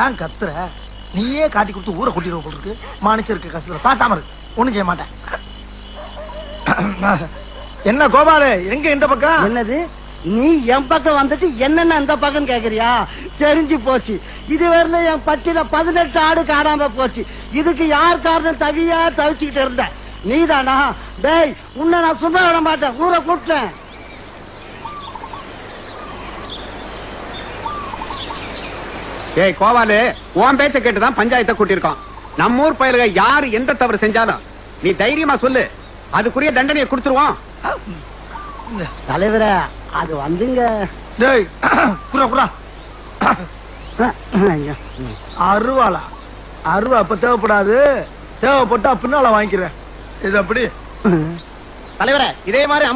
ஏன் கத்துற? நீயே காட்டி கொடுத்து ஊரை கூட்டிடுவ போல இருக்கு. மனுஷருக்கு கஷ்டத்துல பாசாம இருக்கு. ஒண்ணும் செய்ய மாட்டேன். என்ன கோபாலு, எங்க இந்த பக்கம்? என்னது, நீ என் பக்கம் வந்துட்டு என்னென்ன அந்த பக்கம் கேக்குறியா? தெரிஞ்சு போச்சு. இதுவரையில என் பட்டியல 18 ஆடு காணாம போச்சு. இதுக்கு யார் காரணம்? தவியா தவிச்சுக்கிட்டு இருந்த நீதானா? டேய், உன்னை நான் சும்மா விட மாட்டேன். ஊரை கூப்பிட்டேன். ஏய் கோவாலு, உன் பேச்ச கேட்டுதான் பஞ்சாயத்தை கூட்டியிருக்கோம். நம்ம ஊர் பயலுக யாரு எந்த தவறு செஞ்சாலும் நீ தைரியமா சொல்லு, அதுக்குரிய தண்டனையை கொடுத்துருவோம். தலைவரே, அது வந்துங்க. டேய் குரா குரா. அருவாளா? அருவா அப்ப தேவைப்படாது. தேவைப்பட்டா பின்னால வாங்கிக்கிறேன். இது அப்படி தலைவரே, இதே மாதிரி